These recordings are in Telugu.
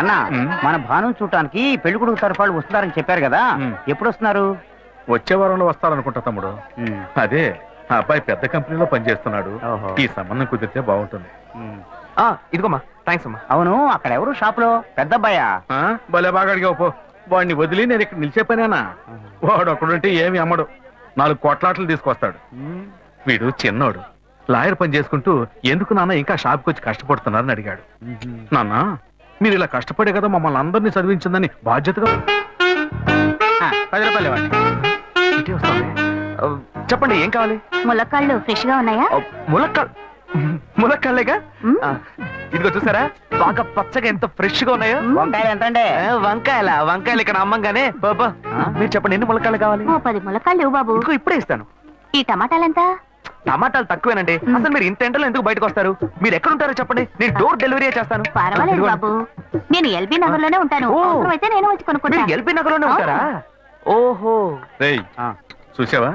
అన్న మన భాను చూడటానికి పెళ్లి కొడుకు తరఫు వాళ్ళు వస్తున్నారని చెప్పారు కదా, ఎప్పుడు వస్తున్నారు? వచ్చే వారంలో వస్తారనుకుంటా తమ్ముడు. అదే ఆ అబ్బాయి పెద్ద కంపెనీలో పనిచేస్తున్నాడు. ఈ సంబంధం కుదిరితే బాగుంటుంది. ఇదిగోమ్మా, థ్యాంక్స్ అమ్మా. అవును, అక్కడ ఎవరు షాప్ లో? పెద్ద అబ్బాయా? భలే బాగా అడిగావు పో. వాడిని వదిలి నేను ఇక్కడ నిలిచే పనేనా? వాడు ఒకడుంటే ఏమి అమ్మడు, 4 కోట్లాట్లు తీసుకొస్తాడు. వీడు చిన్నోడు, లాయర్ పని చేసుకుంటూ ఎందుకు నాన్న ఇంకా షాప్కి వచ్చి కష్టపడుతున్నారని అడిగాడు. నాన్న మీరు ఇలా కష్టపడే కదా మమ్మల్ని అందరినీ చదివించిందని బాధ్యతగా 10 రూపాయలు ఇవ్వండి. చెప్పండి, ఏం కావాలి? ములక్కాళ్ళు ఫ్రెష్ గా ఉన్నాయా? ములక్కాళ్ళేగా. ఇదిగో చూసారా, బాగా పచ్చగా ఎంత ఫ్రెష్ గా ఉన్నాయో. వంకాయలు ఎంత అండి? వంకాయలు ఇక్కడ అమ్మంగానే. బాబా మీరు చెప్పండి, ఎన్ని ములక్కాళ్ళు కావాలి? 10 ములక్కాళ్ళు ఇవ్వు బాబు. ఇదిగో ఇప్పుడే ఇస్తాను. ఈ టమాటాలు ఎంత? టమాటాలు తక్కువేనండి. అసలు మీరు ఇంత ఎండలో ఎందుకు బయటకు వస్తారు? మీరు ఎక్కడ ఉంటారో చెప్పండి, నేను డోర్ డెలివరీ చేస్తాను. పర్వాలేదు బాబు, నేను ఎల్బీ నగర్ లోనే ఉంటాను. అయితే నేను వచ్చి కొనుక్కుంటాను. ఎల్బీ నగర్ లోనే ఉంటారా? ఓహో. చూసావా,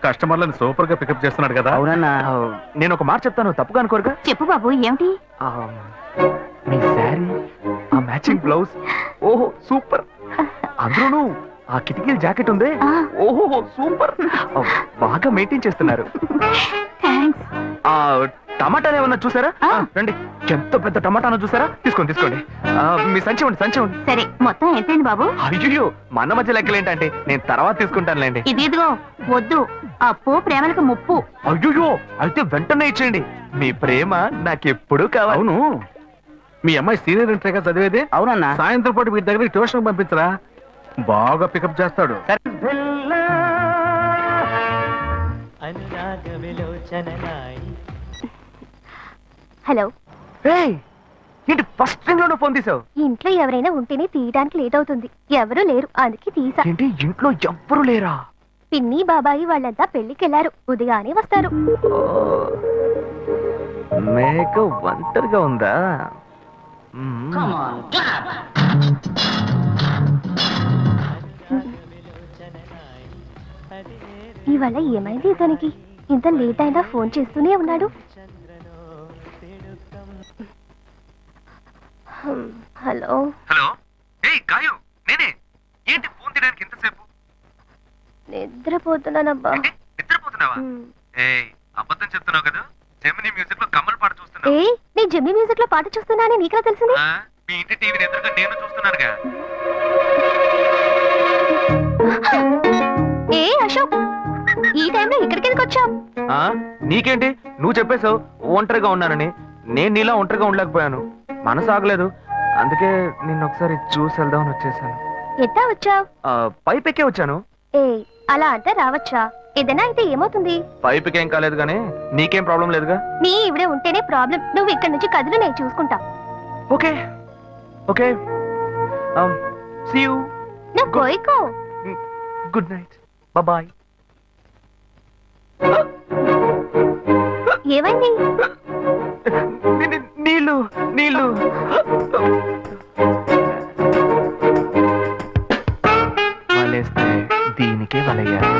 కస్టమర్లను సూపర్ గా పికప్ చేస్తున్నాడు కదా. అవునన్నా. నేను ఒక మాట చెప్తాను, తప్పుగా అనుకోరుగా? చెప్పు బాబు, ఏమిటి? మీ శారీ, ఆ మ్యాచింగ్ బ్లౌజ్, ఓహో సూపర్. అందులోనూ ఆ కిటికీల జాకెట్ ఉంది, ఓహో సూపర్. బాగా మెయింటైన్ చేస్తున్నారు. టమాటాలు ఏమన్నా చూసారా? రండి, ఎంత పెద్ద టమాటాను చూసారా? తీసుకోండి తీసుకోండి. మీ సంచి ఉండి సంచి ఉండి. సరే, మొత్తం ఎంతైంది బాబు? అయ్యో, మన మధ్య లెక్కలు ఏంటంటే నేను తర్వాత తీసుకుంటానులేండి. ఇదిగో వద్దు, అప్పు ప్రేమలకు ముప్పు. అయ్యో, అయితే వెంటనే ఇచ్చేయండి. మీ ప్రేమ నాకెప్పుడు కావాలి. అవును, మీ అమ్మాయి సీనియర్ ఇంటర్గా చదివేదే. అవునన్నా. సాయంత్రం పాటు వీటి దగ్గర ట్యూషన్ పంపించరా, బాగా పికప్ చేస్తాడు. హలో. ఏంటి ఫస్ట్ రింగ్ లోనే ఫోన్ తీసావు? ఇంట్లో ఎవరైనా ఉంటేనే తీయడానికి లేట్ అవుతుంది. ఎవరూ లేరు, అందుకే తీసా. ఏంటి ఇంట్లో ఎవ్వరు లేరా? పిన్ని బాబాయి వాళ్ళంతా పెళ్లికెళ్లారు, ఉదయానే వస్తారు. మేక ఒంటరిగా ఉందా? ఇవాళ ఏమైంది ఇతనికి? ఇంత లేట్ అయినా ఫోన్ చేస్తూనే ఉన్నాడు. హలో. హలో. ఏయ్ గాయు, నేనే. ఏంటి ఫోన్ తీయడానికి ఎంతసేపు? నిద్రపోతున్నానబ్బా. నిద్రపోతున్నావా? ఏయ్, అబద్ధం చెప్తున్నావు కదా. జెమినీ మ్యూజిక్ లో కమల్ పాట చూస్తున్నావు. ఏయ్, నేను జెమినీ మ్యూజిక్ లో పాట చూస్తున్నానని నీకెలా తెలిసింది? మీ ఇంటి టీవీని ఎదురుగా నేను చూస్తున్నానుగా. ఏ అశోక్, ఈ టైంలో ఇక్కడికి ఎందుకు వచ్చావు? నీకేంటి, నువ్వు చెప్పేశావు ఒంటరిగా ఉన్నానని. నేను నీలా ఒంటరిగా ఉండలేకపోయాను, మనసు ఆగలేదు. అందుకే నిన్న ఒకసారి చూసి వెళ్దామని వచ్చేసాను. ఎట్టా వచ్చావు? పైపెక్కే వచ్చాను. ఏ అలా అంటే రావచ్చా? ఏదైనా అయితే ఏమవుతుంది? పైపెక్కేం కాలేదు గానీ నీకేం ప్రాబ్లం లేదుగా. నీ ఇవిడే ఉంటేనే ప్రాబ్లం. నువ్వు ఇక్కడ నుంచి కదులు, నేను చూసుకుంటా. Okay okay, see you. నువ్వు కోయికో. Good night, bye. ఏమైంది? నీళ్ళు నీళ్ళు. వలేస్తే దీనికే వలయ్యారు.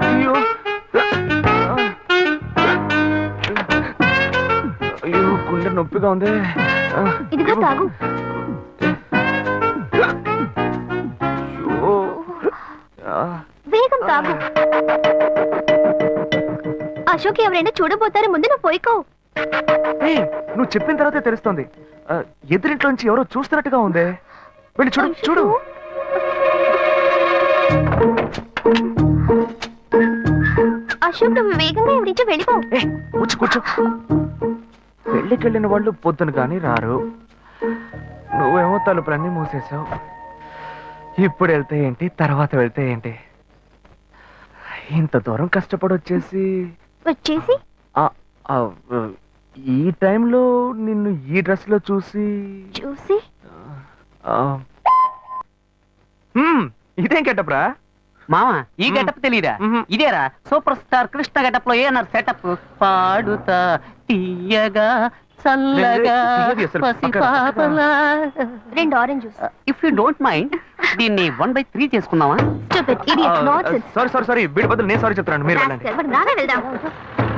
అయ్యో అయ్యో, గుండె నొప్పిగా ఉంది. ఇదిగో తాగు. వేగం తాగు. అశోక్ ఎవరైనా చూడబోతారు, ముందు నువ్వు పోయికో. నువ్వు చెప్పిన తర్వాతే తెలుస్తుంది. ఎదురింట్లో నుంచి ఎవరో చూస్తున్నట్టుగా ఉంది. వెళ్ళి చూడు చూడు. అశోక్, నువ్వు వేగంగా ఇవి నుంచి వెళ్ళిపో. కూర్చో కూర్చో. పెళ్ళికెళ్ళిన వాళ్ళు పొద్దున కానీ రారు. నువ్వేమో తలుపులన్నీ మూసేశావు. ఇప్పుడు వెళ్తే ఏంటి, తర్వాత వెళ్తే ఏంటి? ఇంత దూరం కష్టపడి వచ్చేసి ఈ టైంలో నిన్ను ఈ డ్రెస్ లో చూసి ఇదేం గెటప్రా? మామ, ఈ గెటప్ తెలీదా? ఇదేరా సూపర్ స్టార్ కృష్ణ గెటప్ లో ఏనారు సెటప్. పాడుతా తీయగా చల్లగా 2 orange juice. If you don't mind, దీన్ని 1/3 చేసుకుందామా? సారీ, వీడి బదులు నేను సారీ చెప్తున్నాను. మీరు వెళ్ళండి.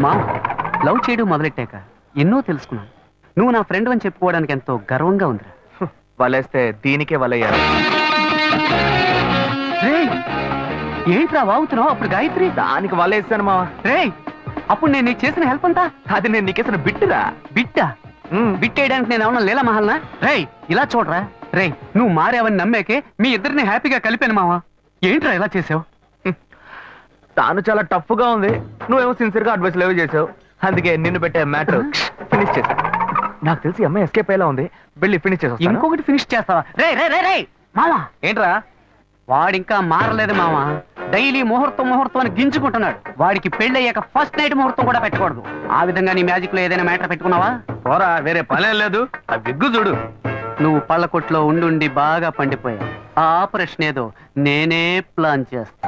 మామ, లవ్ చేయడం మొదలెట్టాక ఎన్నో తెలుసుకున్నాను. నువ్వు నా ఫ్రెండ్ అని చెప్పుకోవడానికి ఎంతో గర్వంగా ఉందిరా. వలేస్తే దీనికే వలయ్యారు. రేయ్, ఏంట్రా వాగుతున్నావు? అప్పుడు గాయత్రి దానికి వలేసాను మావా. రేయ్, అప్పుడు నేను నీకు చేసిన హెల్ప్ అంతా అది నేను నీకేసిన బిట్టురా. బిట్టా? బిట్టేయడానికి నేను ఏమన్నా లీలా మహల్నా? రేయ్, ఇలా చూడరా. రేయ్, నువ్వు మారేవని నమ్మేకే మీ ఇద్దరిని హ్యాపీగా కలిపాను మావా. ఏంట్రా ఇలా చేసావు? తాను చాలా టఫ్ గా ఉంది, నువ్వేమో సిన్సియర్ గా అడ్వైస్ లేవు చేసావు. అందుకే నిన్ను పెట్టే మ్యాటర్ ఫినిష్ చేశా. నాకు తెలిసి అమ్మాయి ఎస్కేప్ అయ్యేలా ఉంది, వెళ్ళి ఫినిష్ చేసా. ఇంకొకటి ఫినిష్ చేస్తావా? రే రే రే రే మావా, ఏంట్రా? వాడింకా మారలేదు మావా. డైలీ ముహూర్తం అని గింజుకుంటున్నాడు. వాడికి పెళ్ళయ్యాక ఫస్ట్ నైట్ ముహూర్తం కూడా పెట్టకూడదు. ఆ విధంగా నీ మ్యాజిక్ లో ఏదైనా మ్యాటర్ పెట్టుకున్నావా? పోరా, వేరే పనేం లేదు. ఆ విగ్గు చూడు. నువ్వు పళ్ళ కొట్లో ఉండి బాగా పండిపోయావు. ఆ ఆపరేషన్ ఏదో నేనే ప్లాన్ చేస్తా.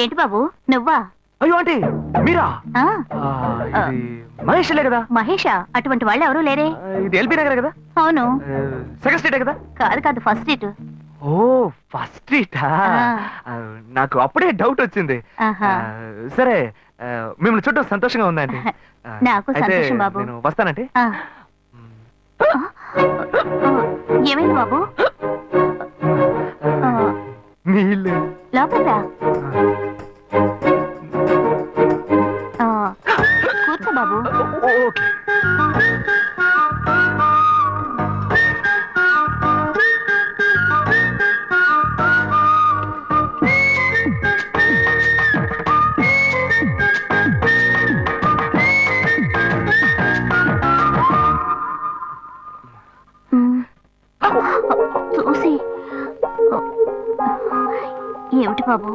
ఏంటి బాబు నువ్వా? అయ్యో ఆంటీ, మీరా? ఆ, ఇది మహేష్లే కదా? మహేషా? అటువంటి వాళ్ళు ఎవరు లేరే. ఇది ఎల్బీ నగర్ కదా? అవును. సెకండ్ స్ట్రీటే కదా? కాదు కాదు, ఫస్ట్ స్ట్రీట్. ఓ, ఫస్ట్ స్ట్రీటా? నాకు అప్పుడే డౌట్ వచ్చింది. ఆహా. సరే, మిమ్మల్ని చూడడం సంతోషంగా ఉందండి. నాకు సంతోషం బాబు. నేను వస్తానంటే. ఆ. ఏమైంది బాబు? నీళ్ళు. లోపలికి రా. కూర్చో బాబు. ఓకే. చూసి ఏమిటి బాబు,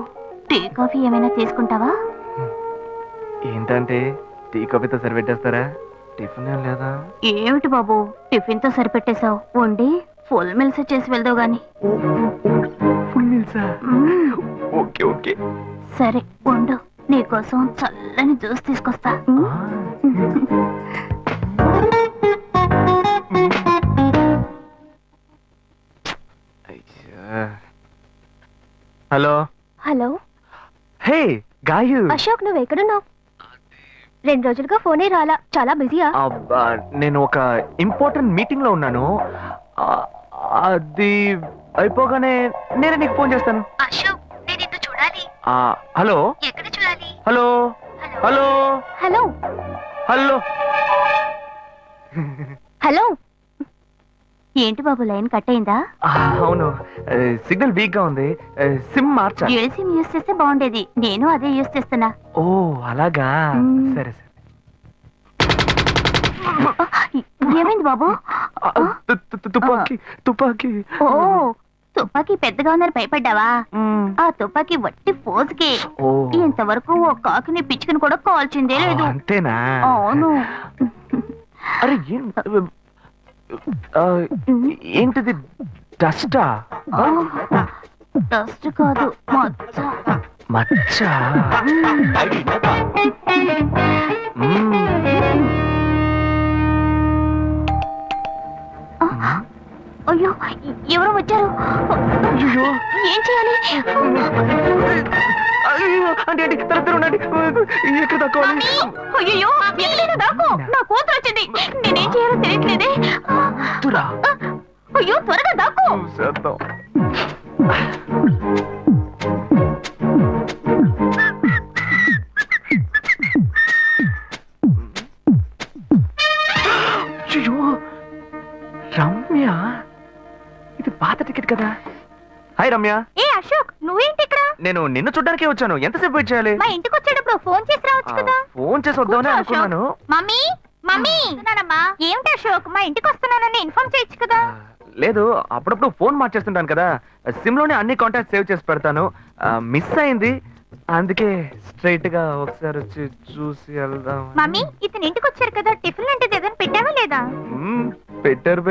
టీ కాఫీ ఏమైనా తీసుకుంటావా? ఏంటంటే టీ కాఫీతో సరిపెట్టేస్తారా? టిఫిన్ ఏం లేదా? ఏమిటి బాబు, టిఫిన్ తో సరిపెట్టేశావు. వండి ఫుల్ మిల్స్ చేసి వెళ్దావు గాని. ఫుల్ మీల్సా? మ్మ్. Okay okay. సరే వండు, నీకోసం చల్లని జ్యూస్ తీసుకొస్తా. Hello. Hello hey Gayu. Ashok, నువ్వు ఎక్కడున్నావు? 2 రోజులుగా ఫోనే రాలా. చాలా బిజీయా? నేను ఒక ఇంపార్టెంట్ మీటింగ్ లో ఉన్నాను. అది అయిపోగానే నేనే నీకు ఫోన్ చేస్తాను. అశోక్, నేను నిన్ను చూడాలి. హలో. ఎక్కడ చూడాలి? Hello hello hello hello. Hello. ఏంటి బాబు, లైన్ కట్ అయిందా? అవును, సిగ్నల్ వీక్ గా ఉంది. సిమ్ మార్చా. డ్యూయల్ సిమ్ యూస్ చేస్తే బాగుండేది. నేను అదే యూస్ చేస్తున్నా. ఓ అలాగా. మ్మ్. సరే సరే. ఏమైంది బాబు? తుపాకీ తుపాకీ. ఓ, తుపాకీ పెద్దగా ఉందని భయపడ్డావా? ఆ తుపాకీ వట్టి ఫోజుకే. ఓ. ఇంతవరకు ఓ కాకిని పిచ్చుకుని కూడా కాల్చిందే లేదు. అంతేనా? అవును. అరే ఏంటిది? డస్టా? డస్ట్ కాదు, మచ్చ. మచ్చ. అయ్యో, ఎవరో వచ్చారు. ఏం చేయాలి? అంటే ఎక్కడ తక్కువాలి? అయ్యో, ఎక్కడైనా దాక్కో. నా కూతురు వచ్చింది. నేనేం చేయాలో తెలియట్లేదే. అయ్యో, త్వరగా దాక్కో. రమ్య, ఇది పాత టికెట్ కదా? హాయ్ రమ్య. ఏ అశోక్, నువ్వేంటి ఇక్కడ? నేను నిన్ను చూడ్డానికే వచ్చాను. ఎంతసేపు వెయిట్ చేయాలి? మా ఇంటికి వచ్చేటప్పుడు ఫోన్ చేసి రావచ్చు కదా. ఫోన్ చేసి వద్దామని అనుకున్నాను. మమ్మీ మమ్మీ, ఏమిటి అశోక్, మా ఇంటికి వస్తున్నానని ఇన్ఫార్మ్ చేయొచ్చు కదా. లేదు, అప్పుడప్పుడు ఫోన్ మార్చేస్తుంటాను కదా. సిమ్ లోనే అన్ని కాంటాక్ట్ సేవ్ చేసి పెడతాను. మిస్ అయింది, అందుకే స్ట్రైట్ గా ఒకసారి వచ్చి చూసి వెళ్దాం. మమ్మీ, ఇతను ఇంటికి వచ్చారు కదా, టిఫిన్ లాంటిది ఏదైనా పెట్టావా లేదా? పెట్టారు.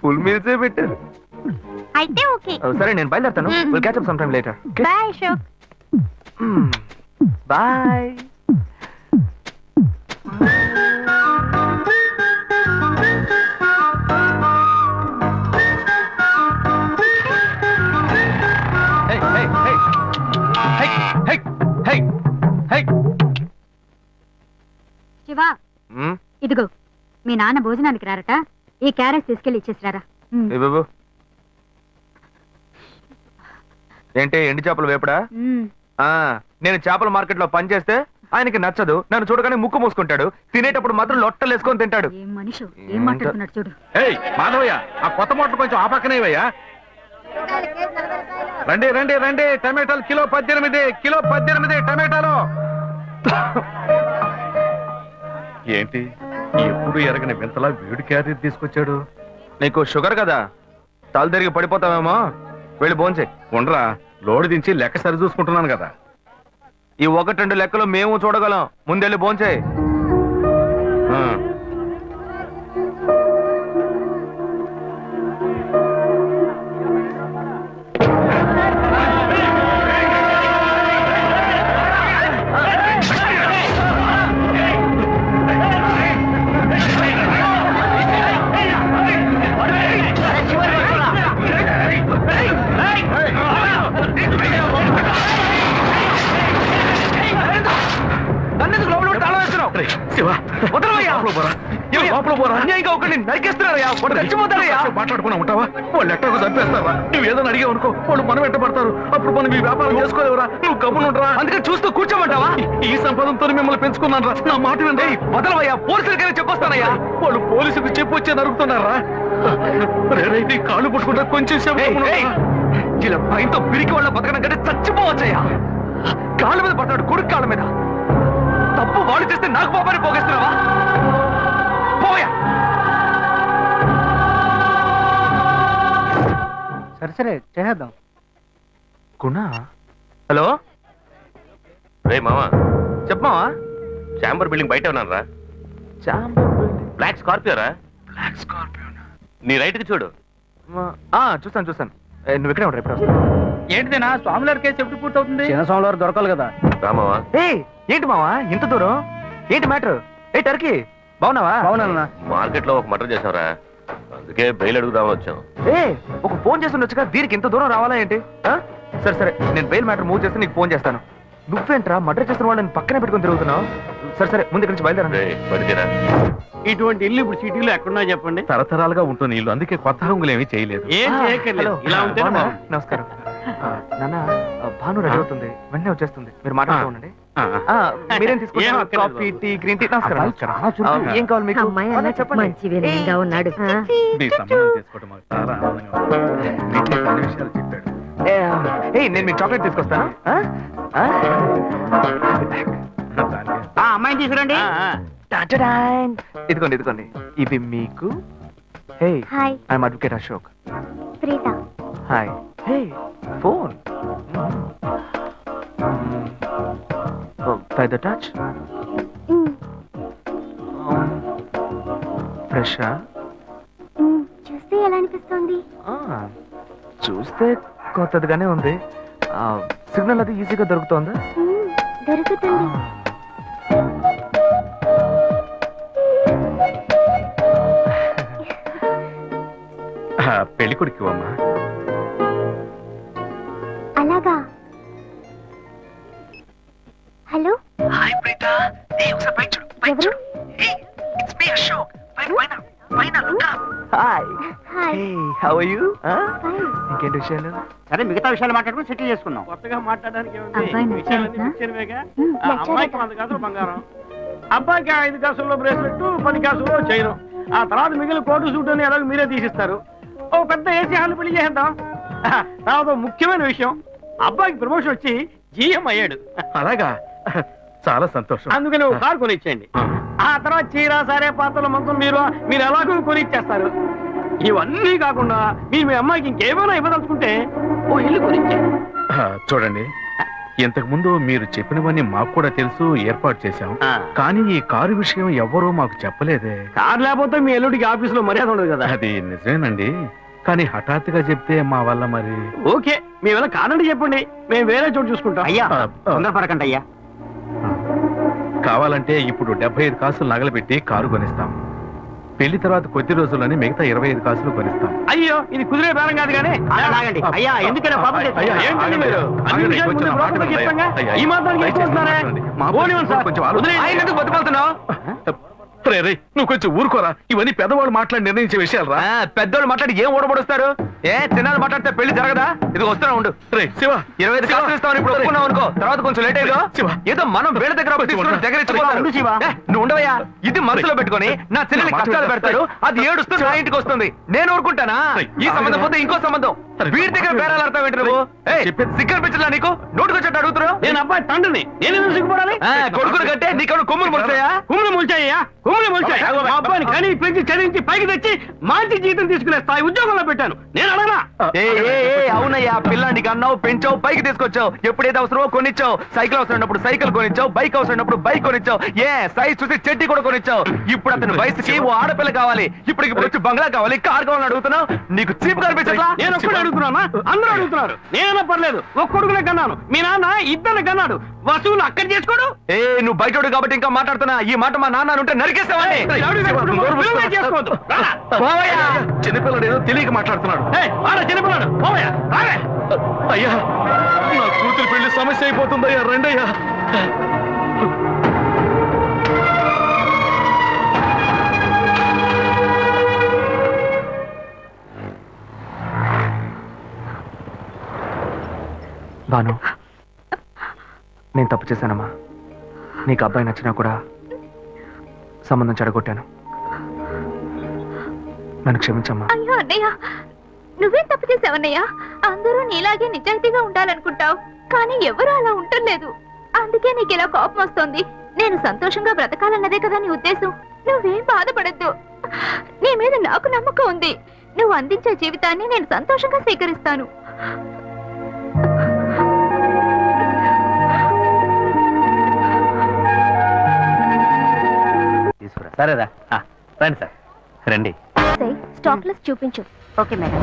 ఫుల్ మీల్సే పెట్టారు. అయితే ఓకే. సరే, నేను బయలుదేరుతాను. Will catch up some time later. Bye Ashok. Bye. Hey! Shiva ఇదిగో మీ నాన్న భోజనానికి రారట ఈ క్యారెట్ తీసుకెళ్లి ఇచ్చేసిరారా ఏంటి ఎండి చేపలు వేపడా నేను చేపల మార్కెట్ లో పనిచేస్తే ఆయనకి నచ్చదు, నన్ను చూడగానే ముక్కు మూసుకుంటాడు, తినేటప్పుడు మాత్రం లొట్టలు వేసుకొని తింటాడు. ఏం మనిషి ఏం మాట్లాడుతున్నాడు చూడు. ఏయ్ మాధవయ్య, ఆ కొత్త మోటార్ కొంచెం ఆ పక్కనేవయ్యా. రండి రండి రండి, టమాటాలు కిలో 18 టమాటాలు. ఏంటి ఎప్పుడు ఎరగని వింతలా వేడి క్యారెట్ తీసుకొచ్చాడు? నీకు షుగర్ కదా, తల తిరిగి పడిపోతావేమో, వెళ్ళి భోంచే. ఉండరా, లోడు దించి లెక్క సరి చూసుకుంటున్నాను కదా. ఈ 1-2 లెక్కలు మేము చూడగలం, ముందెళ్ళి భోంచే. మాట్లాడుకున్నా ఉంటావా? వాళ్ళు ఎట్టకు చంపేస్తారా? నువ్వు ఏదైనా అడిగావు అనుకో, వాళ్ళు మనం వెంటబడతారు. అప్పుడు మనం ఈ వ్యాపారం చేసుకోలేవురా. నువ్వు గమ్మునుంటరా, అందుకని చూస్తూ కూర్చోమంటావా? ఈ సంపదంతో మిమ్మల్ని పెంచుకున్నాను రా. నా మాట వినండి. వదలవయ్యా, పోలీసులకైనా చెప్పొస్తానయ్యా. వాళ్ళు పోలీసులకు చెప్పొచ్చే నరుగుతున్నారా? కాళ్ళు పుట్టుకుంటా కొంచెం ఇలా భయంతో పిరికి వాళ్ళ బతకడం కంటే చచ్చిపోవచ్చయ్యా. కాళ్ళ మీద పడతాడు, కొడుకు కాళ్ళ మీద. తప్పు వాళ్ళు చేస్తే నాకు పాపాన్ని పోగేస్తున్నావా? పోయా. సరే చేద్దాం. గుణా, హలో. రే మామా, చెప్పమావా. చాంబర్ బిల్డింగ్ బయట ఉన్నాను రా. బ్లాక్ స్కార్పియో రా. నీ రైట్ కి చూడు. చూస్తాను. నువ్వు ఇక్కడే ఉంటావు, ఎప్పుడు వస్తావు? ఏంటిదేనా స్వామివారి కేసు ఎప్పుడు పూర్తవుతుంది? చిన్న స్వామివారు దొరకాలి కదా. రా మావా. ఏంటి మావా ఇంత దూరం? ఏంటి మ్యాటర్? టర్కీ బాగున్నావా? బాగున్నా. మార్కెట్ లో ఒక మర్డర్ చేసావురా, అందుకే బెయిల్ అడుగుదామని వచ్చాం. ఒక ఫోన్ చేసి ఉండొచ్చుగా, దీనికి ఇంత దూరం రావాలా ఏంటి? సరే నేను బెయిల్ మ్యాటర్ మూవ్ చేస్తే నీకు ఫోన్ చేస్తాను. నువ్వేంట్రా మర్డర్ చేస్తున్న వాళ్ళని పక్కనే పెట్టుకుని తిరుగుతున్నావు? సరే ముందు ఇక్కడి నుంచి బయలుదేరా. పడితేరా ఇటువంటి ఇల్లు ఇప్పుడు సిటీలో ఎక్కడున్నా చెప్పండి. తరతరాలుగా ఉంటుంది ఇల్లు, అందుకే కొత్త హంగులు ఏమీ చేయలేదు. నమస్కారం నాన్న. భాను రెడీ అవుతుంది, వెంటనే వచ్చేస్తుంది, మీరు మాట్లాడుతూ ఉండండి. మీరేం తీసుకుంటారు? Coffee, tea, green tea? నమస్కారం. ఏం కావాలి మీకు? చెప్పండి. మంచి వినయంగా ఉన్నాడు. మీ సంబంధం చేసుకోవడం మాకు చాలా ఆనందంగా ఉంది. మీకే కొన్ని విషయాలు చెప్పాడు. నేను మీకు చాక్లెట్ తీసుకొస్తాను. అమ్మాయిని తీసుకురండి. ఇదిగోండి ఇది మీకు. Hi, I'm advocate Ashok. Preetha. Hi. Phone by the touch. ఫ్రెషా? చూస్తే ఎలా అనిపిస్తుంది? చూస్తే కొత్తదిగానే ఉంది. సిగ్నల్ అది ఈజీగా దొరుకుతోందా? దొరుకుతుంది. పెళ్లి కొడుకు అమ్మా. అలాగా. హలో. హాయ్ ప్రీత. ఒకసారి పైకి చూడు, పైకి చూడు. It's me Ashok. పైన look up. Hi. How are you? ఇంకేంటి విషయాలు? సరే, మిగతా విషయాలు మాట్లాడుకుని సెటిల్ చేసుకున్నాం. కొత్తగా మాట్లాడడానికి అబ్బాయి నచ్చాడా? అమ్మాయికి 100 కాసులు బంగారం, అబ్బాయికి 5 కాసుల్లో బ్రేస్లెట్, 10 కాసుల్లో చైన్. ఆ తర్వాత మిగిలిన కోటు సూట్ అని ఎలాగో మీరే తీసిస్తారు. ఓ పెద్ద ఏసీ హాల్ పెళ్లి చేద్దాం. తర్వాత ముఖ్యమైన విషయం, అబ్బాయికి ప్రమోషన్ వచ్చి జీఎం అయ్యాడు. అలాగా, చాలా సంతోషం. అందుకని ఒక కారు కొనిచ్చేయండి. ఆ తర్వాత చీర, సరే, పాత్రల మొత్తం మీరు ఎలాగో కొనిచ్చేస్తారు. ఇవన్నీ కాకుండా మీరు మీ అమ్మాయికి ఇంకేమైనా ఇవ్వదలుచుకుంటే ఓ ఇల్లు కొనిచ్చేయండి. చూడండి, ఇంతకు ముందు మీరు చెప్పినవన్నీ మాకు కూడా తెలుసు, ఏర్పాటు చేశాం. కానీ ఈ కారు విషయం ఎవ్వరూ మాకు చెప్పలేదే. కారు లేకపోతే మీ ఎల్లుడికి ఆఫీసులో మర్యాద ఉండదు కదా. అది నిజమేనండి, కానీ హఠాత్తుగా చెప్తే మా వల్ల మరి. ఓకే, మీ వల్ల కాదండి చెప్పండి, మేము వేరే చోటు చూసుకుంటాం. అయ్యా తొందరపడకండి అయ్యా. కావాలంటే ఇప్పుడు 75 కాసులు నగలు పెట్టి కారు కొనిస్తాం. పెళ్లి తర్వాత కొద్ది రోజుల్లోనే మిగతా 25 కాసులు కొనిస్తాను. అయ్యో ఇది కుదిరే బేరం కాదు కానీ ఆగండి. అయ్యా, ఎందుకైనా పాపం చేస్తారు? అయ్యా, ఏంటండి ఆగండి. మీరు? అన్ని ఆగండి, విషయాలు కొంచెం ముందు మాట బ్రోకర్కి వినండి. చెప్తాంగా? అయ్యా, ఈ మాత్రానికి దయచేసి ఎక్కువ మాట్లాడండి. మా పోనివ్వండి సార్. కొంచెం ఆలోచించండి. వదిలేయండి. ఆయన ఎందుకు బతిమాలుతున్నావు? రే రే, నువ్వు కొంచెం ఊరుకోరా. ఇవన్నీ పెద్దవాళ్ళు మాట్లాడి నిర్ణయించే విషయాలు రా. పెద్దోళ్ళు మాట్లాడి ఏం ఓడబడుస్తారు? చిన్నాళ్ళు మాట్లాడితే పెళ్లి జరగదా? ఇది వస్తున్నా ఉండు. రే శివ, 25 కాసులు ఇస్తామని ఇప్పుడు ఒప్పుకున్నావు అనుకో, తర్వాత కొంచెం లేట్ అయ్యో. శివ. ఏదో మనం వేళ దగ్గర అప్పు తీసుకుని దగ్గర ఇచ్చుకోవాలి. ఉండు శివ. నువ్వు ఉండవయ్యా. ఇది మనసులో పెట్టుకొని నా చెల్లెలి కష్టాలు పెడతారు, అది ఏడుస్తూ నా ఇంటికి వస్తుంది. నేను ఊరుకుంటానా? ఈ సంబంధం పోతే ఇంకో సంబంధం. వీడి దగ్గర బేరాలు ఆడతావు ఏంటి నువ్వు? సిగ్గర్ పిచ్చలా నీకు? నోటుకొచ్చేట్టు అడుగుతున్నావు? నేను అబ్బాయి తండ్రిని నేను ఎందుకు సిగ్గుపడాలి? కొడుకుని కంటే నీకు కొమ్ములు ముడిచాయా? కుమ్ములు మొలిచాయ్యా, కుమ్ములు మొలిచాయి. మా అబ్బాయిని కని పెంచి చదివించి పైకి తెచ్చి మంచి జీతం తీసుకునే స్థాయి ఉద్యోగంలో పెట్టాను. నేను అడగనా? అవునయ్యా, పిల్లానికి అన్నావు, పెంచావు, పైకి తీసుకొచ్చావు. ఎప్పుడైతే అవసరమో కొనిచ్చావు. సైకిల్ అవసరం ఉన్నప్పుడు సైకిల్ కొనిచ్చావు, బైక్ అవసరం ఉన్నప్పుడు బైక్ కొనిచ్చావు. సైజ్ చూసి చెడ్డీ కూడా కొనిచ్చావు. ఇప్పుడు అతని వయసుకి ఓ ఆడపిల్ల కావాలి, ఇప్పుడు వచ్చి బంగ్లా కావాలి, కార్ కావాలని అడుగుతున్నావు. నీకు చీప్ కనిపించట్లా? నేను ఒక్కడే అడుగుతున్నా? అందరూ అడుగుతున్నారు. నేనైనా పర్లేదు, ఒక్క కొడుకునే కన్నాను. మీ నాన్న ఇద్దరిని కన్నాడు. వసూలు అక్కడ చేసుకోడు. నువ్వు బయటోడు కాబట్టి ఇంకా మాట్లాడుతున్నా. ఈ మాట మా నాన్న ఉంటే నరికేస్తావని. చేసుకోవద్దు. చిన్నపిల్లడు ఏదో తెలియక మాట్లాడుతున్నాడు. చిన్నపిల్లాడు పోవయ్యా, రావే. అయ్యా, నా కూతురు పెళ్లి సమస్య అయిపోతుందయ్యా, రండయ్యా. బాను, నేను తప్పు చేశానమ్మా. నీకు అబ్బాయి నచ్చినా కూడా సంబంధం చెడగొట్టాను. నన్ను క్షమించమ్మా. అయ్యో అన్నయ్య, నువ్వేం తప్పు చేసావన్నయ్య? అందరూ నీలాగే నిజాయితీగా ఉండాలనుకుంటావు, కానీ ఎవరు అలా ఉండలేదు. అందుకే నీకు ఇలా కోపం వస్తుంది. నేను సంతోషంగా బ్రతకాలన్నదే కదా నీ ఉద్దేశం. నువ్వేం బాధపడద్దు. నీ మీద నాకు నమ్మకం ఉంది. నువ్వు అందించే జీవితాన్ని నేను సంతోషంగా స్వీకరిస్తాను. సరేరా, రండి సార్, రండి. స్టాక్ లిస్ట్ చూపించు. Okay madam.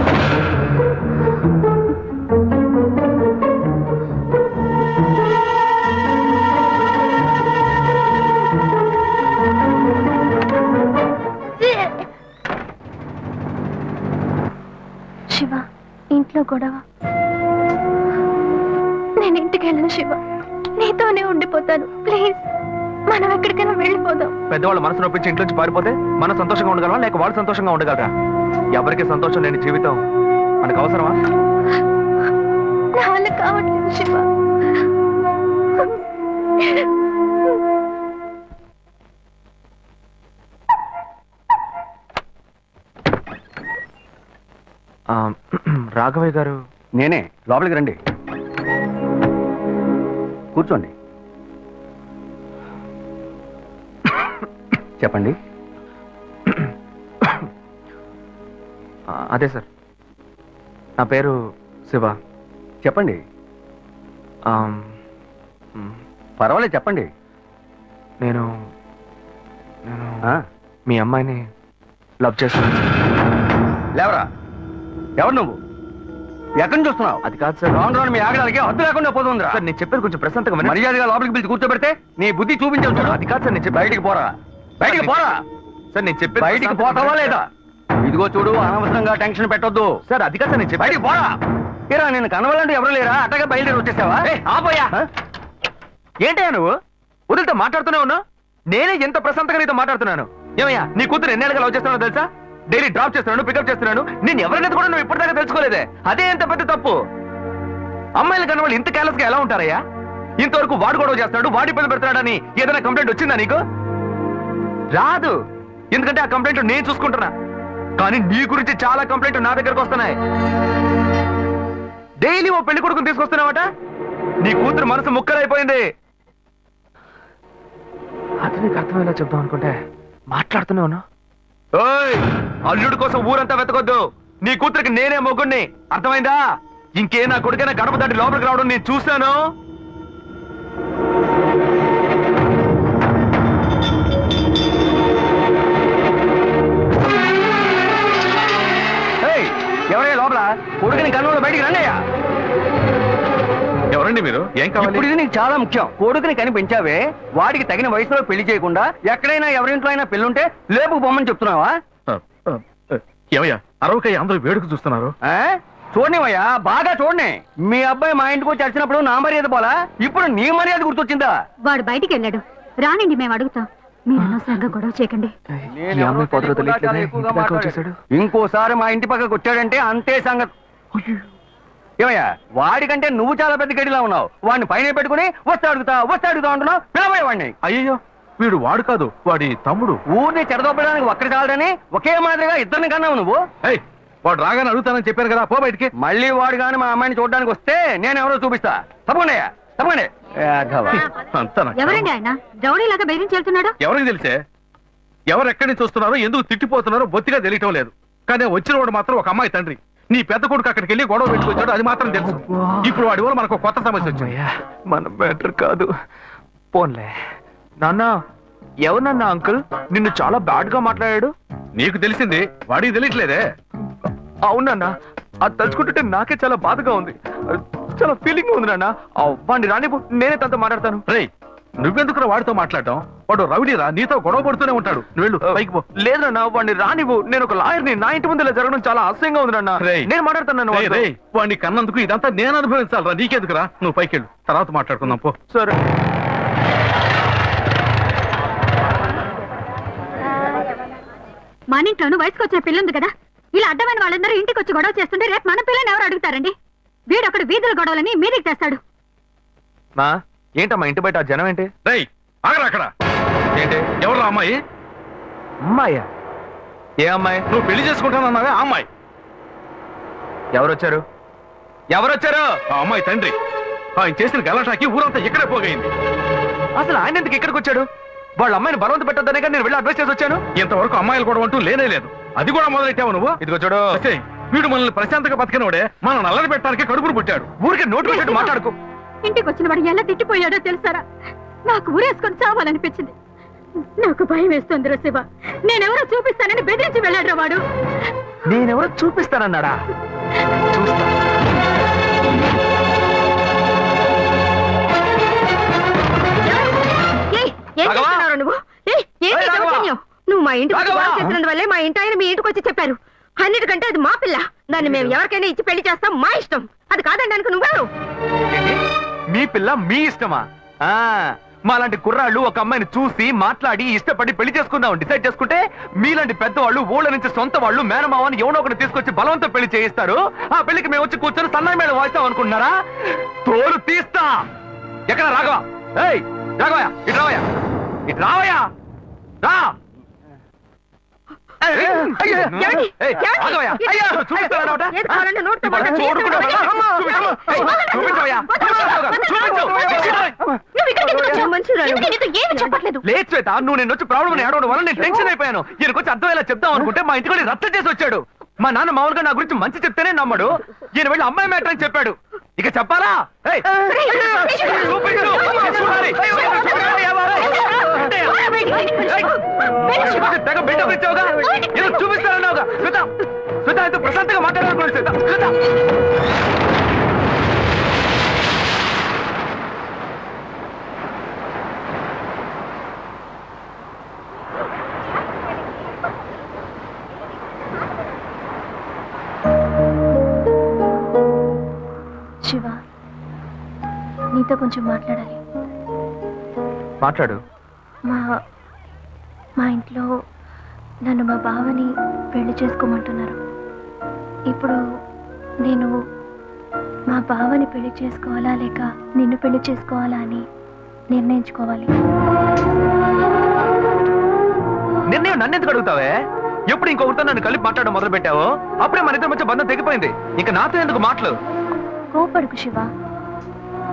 శివ, ఇంట్లో గొడవ. నేను ఇంటికి వెళ్ళను శివ, నీతోనే ఉండిపోతాను. ప్లీజ్, మనం ఎక్కడికైనా వెళ్ళిపోదాం. పెద్దవాళ్ళు మనసు నొప్పించి ఇంట్లోంచి పారిపోతే మనం సంతోషంగా ఉండగలమా, లేక వాళ్ళు సంతోషంగా ఉండగలరా? ఎవరికి సంతోషం లేని జీవితం మనకు అవసరమా? నా వల్ల కావట్లేదు శివ. రాఘవయ్య గారు. నేనే, లోపలికి రండి, కూర్చోండి. చెప్పండి. అదే సార్, నా పేరు శివ. చెప్పండి, పర్వాలేదు చెప్పండి. నేను ఆ, మీ అమ్మాయిని లవ్ చేస్తాను. లేవరా, ఎవరు నువ్వు? ఎక్కడి నుంచి వస్తున్నావు? అది కాదు సార్. రాను రాను మీ ఆగడానికి హద్దు లేకుండా పోతుందిరా. సార్, నేను చెప్పేది కొంచెం ప్రశాంతంగా వినండి. మర్యాదగా లోపలికి పిలిచి కూర్చోబెడితే నీ బుద్ధి చూపించావు. అది కాదు సార్, నేను చెప్పేది. బయటికి పోరా, బయటికి పోరా. సార్, నేను చెప్పేది బయటికి పోతావా లేదా? ఇదిగో చూడు, అనవసరంగా టెన్షన్ పెట్టొద్దు. సార్, అది కాదు సార్, నేను చెప్పేది. బయటికి పోరా. ఏరా, నేను కనవాలంటే ఎవరు లేరా? అట్టగా బయలుదేరి వచ్చేసావా? ఆపోయా. ఏంటయ్యా నువ్వు వదిలితో మాట్లాడుతూనే ఉన్నావు? నేనే ఎంత ప్రశాంతంగా నీతో మాట్లాడుతున్నాను. ఏమయ్యా, నీ కూతురు ఎన్నేళ్ళగా లవ్ చేస్తున్నానో తెలుసా? డైలీ డ్రాప్ చేస్తున్నాను, పికప్ చేస్తున్నాను. నేను ఎవరినైతే కూడా నువ్వు ఇప్పటిదాకా తెలుసుకోలేదే. అదే ఎంత పెద్ద తప్పు. అమ్మాయిలు కన్నా వాళ్ళు ఇంత కేర్లెస్ గా ఎలా ఉంటారయ్యా? ఇంతవరకు వాడు గొడవ చేస్తాడు, వాడి పని పెడతాడని ఏదైనా కంప్లైంట్ వచ్చిందా నీకు? రాదు, ఎందుకంటే ఆ కంప్లైంట్ నేను చూసుకుంటున్నా. కానీ నీ గురించి చాలా కంప్లైంట్ నా దగ్గరకు వస్తున్నాయి. డైలీ ఓ పెళ్లి కొడుకుని తీసుకొస్తున్నావట. నీ కూతురు మనసు ముక్కలైపోయింది. అది నీకు అర్థమయ్యేలా చెప్దాం అనుకుంటే మాట్లాడుతూనే ఉన్నా. అల్లుడు కోసం ఊరంతా వెతకొద్దు. నీ కూతురికి నేనే మొగ్గుణ్ణి, అర్థమైందా? ఇంకే నా కొడుకైనా గడప దాటి లోపలికి రావడం నేను చూశాను. ఎవరయ్యా లోపల? కొడుకుని కన్నులో బయటికి రండి అయ్యా. ఎవరండి మీరు? ఏం కావాలి? ఇప్పుడు ఇది నీకు చాలా ముఖ్యం. కొడుకుని కని పెంచావే, వాడికి తగిన వయసులో పెళ్లి చేయకుండా ఎక్కడైనా ఎవరింట్లో అయినా పెళ్ళుంటే లేపుకు పొమ్మని చెప్తున్నావా? ఏమయ్యా అరవకయ్య అందరూ వేడుక చూస్తున్నారు. చూడనివయ్యా, బాగా చూడని. మీ అబ్బాయి మా ఇంటికి వచ్చి వచ్చినప్పుడు నా మర్యాద పోలా, ఇప్పుడు నీ మర్యాద గుర్తొచ్చిందా? వాడు బయటికి వెళ్ళాడు, రానండి మేము అడుగుతాం. మీరు అనవసరంగా గొడవ చేయకండి. చాలా ఎక్కువగా మాట్లాడాడు. ఇంకోసారి మా ఇంటి పక్కకు వచ్చాడంటే అంతే సంగతి. ఏమయ్యా, వాడికంటే నువ్వు చాలా పెద్ద గడిలా ఉన్నావు. వాడిని పైన పెట్టుకుని వస్తే అడుగుతా అంటున్నావు. పిలవయ్య వాడిని. అయ్యో వీడు వాడు కాదు, వాడి తమ్ముడు. ఊరిని చెడదొబ్బడానికి ఒక్కడి చాలడని ఒకే మాదిరిగా ఇద్దరిని కన్నావు నువ్వు. ఏయ్, వాడు రాగానే అడుగుతానని చెప్పాను కదా, పో బయటికి. మళ్ళీ వాడు గాని మా అమ్మాయిని చూడడానికి వస్తే నేను ఎవరో చూపిస్తా. తప్పకుండా తప్పకుండా. అంతా నాకు ఎవరండి ఆయన రౌడీలాగా బెదిరించి వెళ్తున్నాడు? ఎవరికి తెలిసే? ఎవరు ఎక్కడి నుంచి వస్తున్నారో, ఎందుకు తిట్టిపోతున్నారో బొత్తిగా తెలియటం లేదు. కానీ వచ్చిన వాడు మాత్రం ఒక అమ్మాయి తండ్రి. నీ పెద్ద కొడుకు అక్కడికి వెళ్ళి గొడవ పెట్టుకొచ్చాడు, అది మాత్రం తెలుసు. ఇప్పుడు వాడి వల్ల మనకు కొత్త సమస్య వచ్చింది. మన బెటర్ కాదు. పోన్లే నాన్న. ఎవరన్నా అంకుల్ నిన్ను చాలా బ్యాడ్ గా మాట్లాడాడు? నీకు తెలిసింది, వాడికి తెలియట్లేదే. అవునన్నా, అది తలుచుకుంటుంటే నాకే చాలా బాధగా ఉంది. చాలా ఫీలింగ్ ఉంది నాన్న. వాడిని రానిపో, నేనే తనతో మాట్లాడతాను. రేయ్, నువ్వెందుకు వాడితో మాట్లాడటం? వాడు రౌడీరా, నీతో గొడవ పడుతూనే ఉంటాడు. నువ్వు వెళ్ళు, పైకి పో. లేదన్నా, వాడిని రానివ్వు. నేను ఒక లాయర్ని. నా ఇంటి ముందు ఇలా జరగడం చాలా అసహ్యంగా ఉంది నాన్న. రేయ్, నేను మాట్లాడతాను. వాడిని కన్నందుకు ఇదంతా నేను అనుభవించాలరా, నీకెందుకురా? నువ్వు పైకి వెళ్ళు, తర్వాత మాట్లాడుకుందాం పో. సరే. మన ఇంట్లోనూ వయసుకు వచ్చిన పిల్లుంది కదా, ఇలా అడ్డమైన వాళ్ళందరూ ఇంటికి వచ్చి గొడవ చేస్తుంటే రేపు మన పిల్లని ఎవరు అడుగుతారండి? వీడొకడు వీధుల గొడవలని మీదికి తెస్తాడు. మా ఏంటమ్మా ఇంటి బయట ఆ జనం ఏంటి? రేయ్, ఆగరా అక్కడ. ఏంటి, ఎవరు అమ్మాయి? అమ్మాయ్యా? ఏ అమ్మాయి? నువ్వు పెళ్లి చేసుకుంటానన్నావే ఆ అమ్మాయి. ఎవరొచ్చారు? ఆ అమ్మాయి తండ్రి. ఆయన చేసిన గలాటాకి ఊరంతా ఇక్కడే పోగైంది. అసలు ఆయన ఎందుకు ఇక్కడికి వచ్చాడు? వాళ్ళ అమ్మాయిని బలవంత పెట్టొద్దనే నేను వెళ్ళి అడ్వైస్ చేసి వచ్చాను. ఇంతవరకు అమ్మాయిలు కూడా అంటూ లేనే లేదు. అది కూడా మొదలెట్టావు నువ్వు. ఇదిగో చూడు, వీడు మనల్ని ప్రశాంతంగా బతికినోడే మన నల్లని పెట్టడానికి కడుపును పుట్టాడు. ఊరికే నోటు పెట్టట్టు మాట్లాడుకో. ఇంటికి వచ్చిన వాడు ఎలా తిట్టిపోయాడో తెలుసారా? నాకు ఊరేసుకొని చావాలనిపించింది. నాకు భయం వేస్తుంది రా శివ. నేనెవరో చూపిస్తానని బెదిరించి వెళ్ళాడు వాడు. నేనెవరో చూపిస్తానన్నాడా? చూస్తా. నువ్వు నువ్వు మా ఇంటికి చేసినందువల్లే మా ఇంటి ఆయన మీ ఇంటికి వచ్చి చెప్పారు. అన్నిటికంటే అది మా పిల్ల. దాన్ని మేము ఎవరికైనా ఇచ్చి పెళ్లి చేస్తాం, మా ఇష్టం. అది కాదనడానికి నువ్వెవరు? మీ పిల్ల మీ ఇష్టమా? మాలాంటి కుర్రాళ్ళు ఒక అమ్మాయిని చూసి మాట్లాడి ఇష్టపడి పెళ్లి చేసుకుందాం డిసైడ్ చేసుకుంటే, మీలాంటి పెద్దవాళ్ళు ఊళ్ళ నుంచి సొంత వాళ్ళు మేనమావని ఎవడో ఒకటి తీసుకొచ్చి బలవంతం పెళ్లి చేయిస్తారు. ఆ పెళ్లికి మేము వచ్చి కూర్చొని సన్నాయి మేళ వాయిస్తాం అనుకుంటున్నారా? తోలు తీస్తా. ఎక్కడ రాఘవ? ఏయ్ రాఘవయ్య, ఇటు రావయ్యా, ఇటు రావయ్యా, రా. లేదు శ్వేత, నువ్వు నేను వచ్చి ప్రాబ్లం ఏడవడం వల్ల నేను టెన్షన్ అయిపోయాను. ఈయనకు వచ్చి అర్థమయ్యేలా చెప్దాం అనుకుంటే మా ఇంటికి రచ్చ చేసి వచ్చాడు. మా నాన్న మామూలుగా నా గురించి మంచి చెప్తేనే నమ్మడు. ఈయన వెళ్ళి అమ్మాయి మ్యాటర్ అని చెప్పాడు. ఇక చెప్పాలా? తెగ బిడ్డ వచ్చావుగా, ఏదో చూపిస్తానన్నావుగా. శ్వేత, శ్వేత అయితే ప్రశాంతంగా మాట్లాడాలనుకున్నాను. శ్వేత, శ్వేత. శివ, నీతో కొంచెం మాట్లాడాలి. మాట్లాడు. మా ఇంట్లో నన్ను మా బావని పెళ్లి చేసుకోమంటున్నారు. ఇప్పుడు నేను మా బావని పెళ్లి చేసుకోవాలా లేక నిన్ను పెళ్లి చేసుకోవాలా అని నిర్ణయించుకోవాలి. నిర్ణయం నన్ను ఎందుకు అడుగుతావే? ఎప్పుడు ఇంకొకరితో నన్ను కలిపి మాట్లాడడం మొదలు పెట్టావో అప్పుడే మన ఇద్దరి మధ్య బంధం తెగిపోయింది. ఇంకా నాతో ఎందుకు మాటలు? కోపడుకు శివ,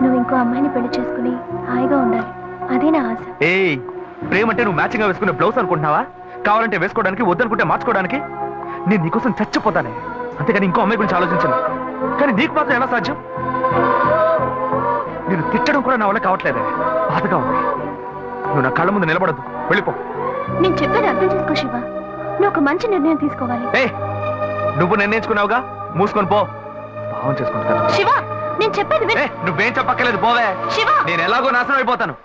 నువ్వు ఇంకో అమ్మాయిని పెళ్లి చేసుకుని హాయిగా ఉండాలి, అదే నా ఆశ. ఏయ్, ప్రేమ అంటే నువ్వు మ్యాచింగ్ గా వేసుకునే బ్లౌజ్ అనుకుంటున్నావా? కావాలంటే వేసుకోవడానికి, వద్దనుకుంటే మార్చుకోవడానికి. నేను నీకోసం చచ్చిపోతానే, అంతేగాని ఇంకో అమ్మాయి గురించి ఆలోచించను. కానీ నీకు మాత్రం ఎలా సాధ్యం? నేను తిట్టడం కూడా నా వల్ల కావట్లేదే, బాధగా ఉంది. నువ్వు నా కళ్ళ ముందు నిలబడద్దు, వెళ్ళిపో. నేను చెప్పేది అర్థం చేసుకో శివ, నువ్వు ఒక మంచి నిర్ణయం తీసుకోవాలి. ఏ, నువ్వు నిర్ణయించుకున్నావుగా, మూసుకొని పో. భావం చేసుకుంటా. శివ, నేను చెప్పేది విను. నువ్వేం చెప్పక్కర్లేదు పోవే. శివ నేను ఎలాగో నాశనం అయిపోతాను.